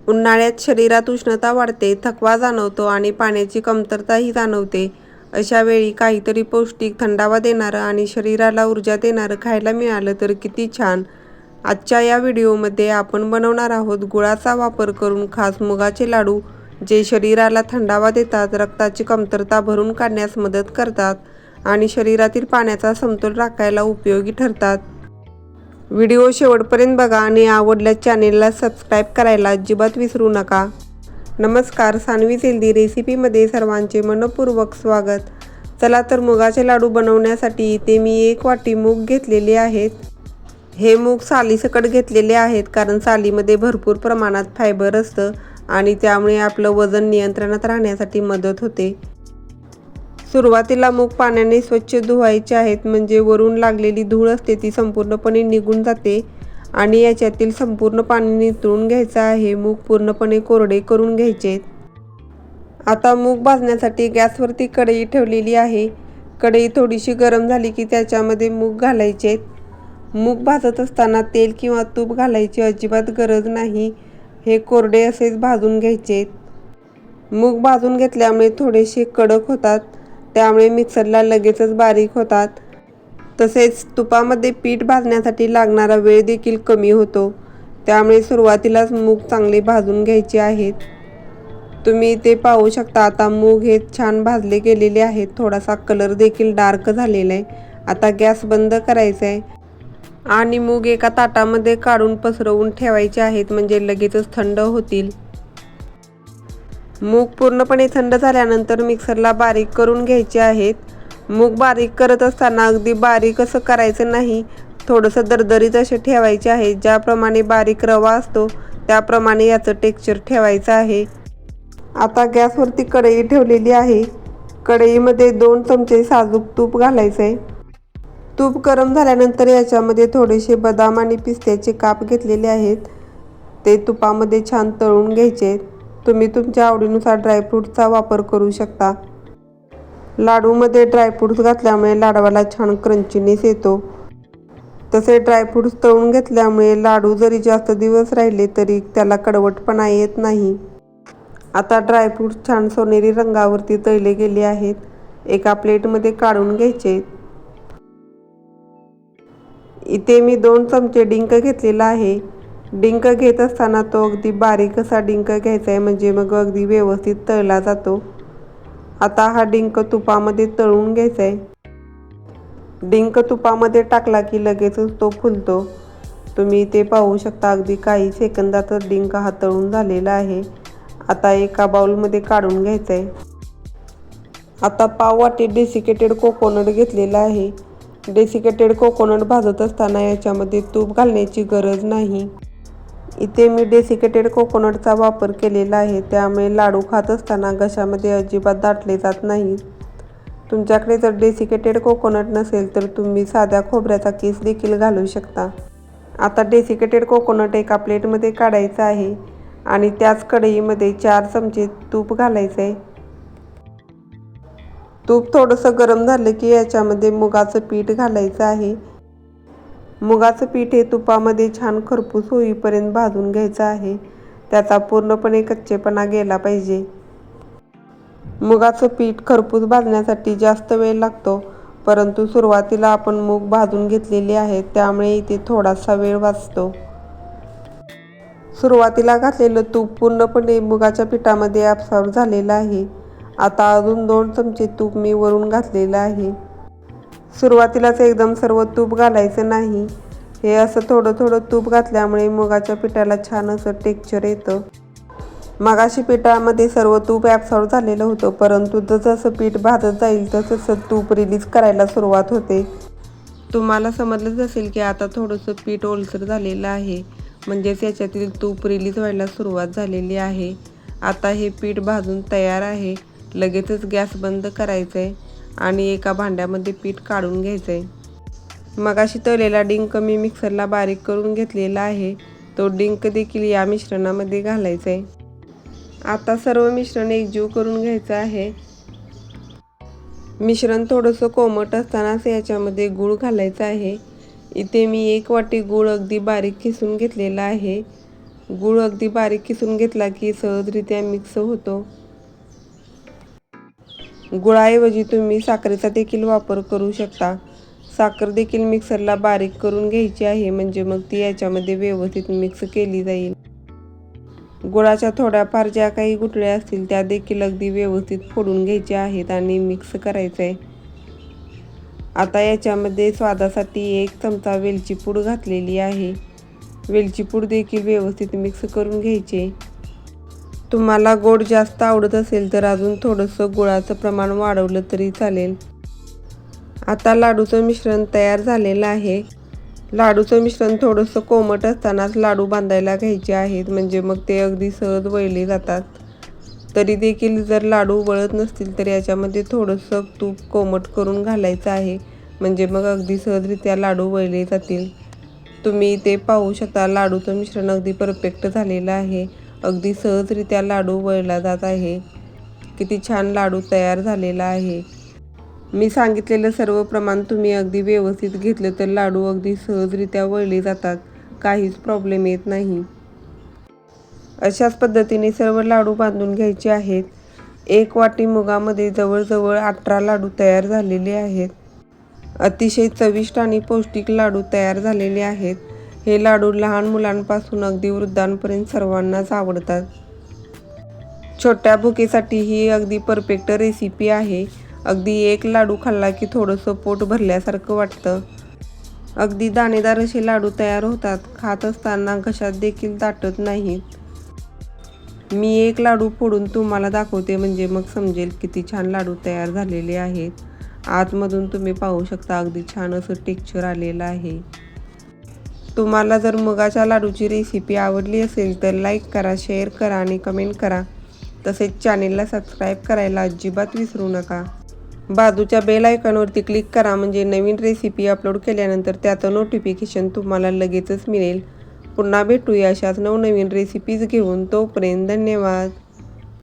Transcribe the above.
उन्हाळ्यात शरीरात उष्णता वाढते, थकवा जाणवतो आणि पाण्याची कमतरताही जाणवते. अशा वेळी काहीतरी पौष्टिक, थंडावा देणारं आणि शरीराला ऊर्जा देणारं खायला मिळालं तर किती छान. आजच्या या व्हिडिओमध्ये आपण बनवणार आहोत गुळाचा वापर करून खास मुगाचे लाडू, जे शरीराला थंडावा देतात, रक्ताची कमतरता भरून काढण्यास मदत करतात आणि शरीरातील पाण्याचा समतोल राखायला उपयोगी ठरतात. व्हिडिओ शेवटपर्यंत बघा आणि आवडल्यास चॅनेलला सबस्क्राईब करायला अजिबात विसरू नका. नमस्कार, सानवीज हेल्दी रेसिपीमध्ये सर्वांचे मनपूर्वक स्वागत. चला तर मुगाचे लाडू बनवण्यासाठी इथे मी 1 वाटी मूग घेतलेले आहेत. हे मूग सालीसकट घेतलेले आहेत, कारण सालीमध्ये भरपूर प्रमाणात फायबर असतं आणि त्यामुळे आपलं वजन नियंत्रणात राहण्यासाठी मदत होते. सुरुवातीला मूग पाण्याने स्वच्छ धुवायचे आहेत, म्हणजे वरून लागलेली धूळ असते ती संपूर्णपणे निघून जाते आणि याच्यातील संपूर्ण पाणी निथळून घ्यायचं आहे. मूग पूर्णपणे कोरडे करून घ्यायचे. आता मूग भाजण्यासाठी गॅसवरती कढई ठेवलेली आहे. कढई थोडीशी गरम झाली की त्याच्यामध्ये मूग घालायचे. मूग भाजत असताना तेल किंवा तूप घालायची अजिबात गरज नाही. हे कोरडे असेच भाजून घ्यायचे. मूग भाजून घेतल्यामुळे थोडेसे कडक होतात, त्यामुळे मिक्सरला लगेचच बारीक होतात. तसेच तुपामध्ये पीठ भाजण्यासाठी लागणारा वेळ देखील कमी होतो, त्यामुळे सुरुवातीलाच मूग चांगले भाजून घ्यायचे आहेत. तुम्ही ते पाहू शकता. आता मूग हे छान भाजले गेलेले आहेत. थोडासा कलर देखील डार्क झालेला आहे. आता गॅस बंद करायचा आहे आणि मूग एका ताटामध्ये काढून पसरवून ठेवायचे आहेत, म्हणजे लगेचच थंड होतील. मूग पूर्णपणे थंड झाल्यानंतर मिक्सरला बारीक करून घ्यायचे आहेत. मूग बारीक करत असताना अगदी बारीक असं करायचं नाही, थोडंसं दरदरीत असे ठेवायचे आहे. ज्याप्रमाणे बारीक रवा असतो त्याप्रमाणे याचं टेक्स्चर ठेवायचं आहे. आता गॅसवरती कढई ठेवलेली आहे. कढईमध्ये 2 चमचे साजूक तूप घालायचं आहे. तूप गरम झाल्यानंतर याच्यामध्ये थोडेसे बदाम आणि पिस्त्याचे काप घेतलेले आहेत. ते तुपामध्ये छान तळून घ्यायचे. तुम्ही तुमच्या आवडीनुसार ड्रायफ्रूटचा वापर करू शकता. लाडूमध्ये ड्रायफ्रूट्स घातल्यामुळे लाडवाला छान क्रंचीनेस येतो. तसे ड्रायफ्रूट्स तळून घेतल्यामुळे लाडू जरी जास्त दिवस राहिले तरी त्याला कडवटपणा येत नाही. आता ड्रायफ्रूट्स छान सोनेरी रंगावरती तळले गेले आहेत. एका प्लेटमध्ये काढून घ्यायचे. इथे मी 2 चमचे डिंक घेतलेला आहे. डिंक घेत असताना तो अगदी बारीक असा डिंक घ्यायचा आहे, म्हणजे मग अगदी व्यवस्थित तळला जातो. आता हा डिंक तुपामध्ये तळून घ्यायचा आहे. डिंक तुपामध्ये टाकला की लगेचच तो फुलतो. तुम्ही ते पाहू शकता. अगदी काही सेकंदातच डिंक हा तळून झालेला आहे. आता एका बाउलमध्ये काढून घ्यायचा आहे. आता पाव वाटी डेसिकेटेड कोकोनट घेतलेला आहे. डेसिकेटेड कोकोनट भाजत असताना याच्यामध्ये तूप घालण्याची गरज नाही. इथे मी डेसिकेटेड कोकोनटचा वापर केलेला आहे, त्यामुळे लाडू खात असताना घशामध्ये अजिबात दाटले जात नाही. तुमच्याकडे जर डेसिकेटेड कोकोनट नसेल तर तुम्ही साध्या खोबऱ्याचा किस देखील घालू शकता. आता डेसिकेटेड कोकोनट एका प्लेटमध्ये काढायचं आहे आणि त्याच कढईमध्ये 4 चमचे तूप घालायचं आहे. तूप थोडंसं गरम झालं की याच्यामध्ये मुगाचं पीठ घालायचं आहे. मुगाचं पीठ हे तुपामध्ये छान खरपूस होईपर्यंत भाजून घ्यायचं आहे. त्याचा पूर्णपणे कच्चेपणा गेला पाहिजे. मुगाचं पीठ खरपूस भाजण्यासाठी जास्त वेळ लागतो, परंतु सुरुवातीला आपण मूग भाजून घेतलेले आहेत, त्यामुळे इथे थोडासा वेळ वाचतो. सुरुवातीला घातलेलं तूप पूर्णपणे मुगाच्या पिठामध्ये ॲब्सॉर्ब झालेलं आहे. आता अजून 2 चमचे तूप मी वरून घातलेलं आहे. सुरुवातीलाच एकदम सर्व तूप घालायचं नाही. हे असं थोडं थोडं तूप घातल्यामुळे मुगाच्या पिठाला छान असं टेक्स्चर येतं. मगाशी पिठामध्ये सर्व तूप ॲब्सॉर्ब झालेलं होतं, परंतु जसं पीठ भाजत जाईल तसं तूप रिलीज करायला सुरुवात होते. तुम्हाला समजलंच असेल की आता थोडंसं पीठ ओलसर झालेलं आहे, म्हणजेच याच्यातील तूप रिलीज व्हायला सुरुवात झालेली आहे. आता हे पीठ भाजून तयार आहे. लगेचच गॅस बंद करायचा आहे आणि एका भांड्यामध्ये पीठ काढून घ्यायचं आहे. मगाशी तळलेला डिंक मी मिक्सरला बारीक करून घेतलेला आहे. तो डिंक देखील या मिश्रणामध्ये घालायचा आहे. आता सर्व मिश्रण एकजीव करून घ्यायचं आहे. मिश्रण थोडंसं कोमट असतानाच याच्यामध्ये गूळ घालायचा आहे. इथे मी 1 वाटी गूळ अगदी बारीक किसून घेतलेला आहे. गूळ अगदी बारीक किसून घेतला की सहजरित्या मिक्स होतो. गुळाऐवजी तुम्ही साखरेचा देखील वापर करू शकता. साखर देखील मिक्सरला बारीक करून घ्यायची आहे, म्हणजे मग ती याच्यामध्ये व्यवस्थित मिक्स केली जाईल. गुळाच्या थोड्याफार ज्या काही गुठळ्या असतील त्या देखील अगदी व्यवस्थित फोडून घ्यायच्या आहेत आणि मिक्स करायचं आहे. आता याच्यामध्ये स्वादासाठी 1 चमचा वेलची पूड घातलेली आहे. वेलची पूड देखील व्यवस्थित मिक्स करून घ्यायचे. तुम्हाला गोड जास्त आवडत असेल तर अजून थोडंसं गुळाचं प्रमाण वाढवलं तरी चालेल. आता लाडूचं मिश्रण तयार झालेलं आहे. लाडूचं मिश्रण थोडंसं कोमट असतानाच लाडू बांधायला घ्यायचे आहेत, म्हणजे मग ते अगदी सहज वळले जातात. तरी देखील जर लाडू वळत नसतील तर याच्यामध्ये थोडंसं तूप कोमट करून घालायचं आहे, म्हणजे मग अगदी सहजरित्या लाडू वळले जातील. तुम्ही ते पाहू शकता, लाडूचं मिश्रण अगदी परफेक्ट झालेलं आहे. अगदी सहजरित्या लाडू वळला जात आहे. किती छान लाडू तयार झालेला आहे. मी सांगितलेलं सर्व प्रमाण तुम्ही अगदी व्यवस्थित घेतलं तर लाडू अगदी सहजरित्या वळले जातात, काहीच प्रॉब्लेम येत नाही. अशाच पद्धतीने सर्व लाडू बांधून घ्यायचे आहेत. 1 वाटी मुगामध्ये जवळजवळ 18 लाडू तयार झालेले आहेत. अतिशय चविष्ट आणि पौष्टिक लाडू तयार झालेले आहेत. हे लाडू लहान मुलांपासून अगदी वृद्धांपर्यंत सर्वांनाच आवडतात. छोट्या भुकेसाठी ही अगदी परफेक्ट रेसिपी आहे. अगदी 1 लाडू खाल्ला की थोडंसं पोट भरल्यासारखं वाटतं. अगदी दाणेदार असे लाडू तयार होतात. खात असताना घशात देखील दाटत नाहीत. मी 1 लाडू फोडून तुम्हाला दाखवते, म्हणजे मग समजेल किती छान लाडू तयार झालेले आहेत. आतमधून तुम्ही पाहू शकता अगदी छान असं टेक्स्चर आलेलं आहे. तुम्हाला जर मुगाच्या लाडूची रेसिपी आवडली असेल तर लाईक करा, शेअर करा आणि कमेंट करा. तसेच चॅनेलला सबस्क्राईब करायला अजिबात विसरू नका. बाजूच्या बेल आयकॉनवरती क्लिक करा, म्हणजे नवीन रेसिपी अपलोड केल्यानंतर त्याचं नोटिफिकेशन तुम्हाला लगेचच मिळेल. पुन्हा भेटूया अशाच नवनवीन रेसिपीज घेऊन. तोपर्यंत धन्यवाद.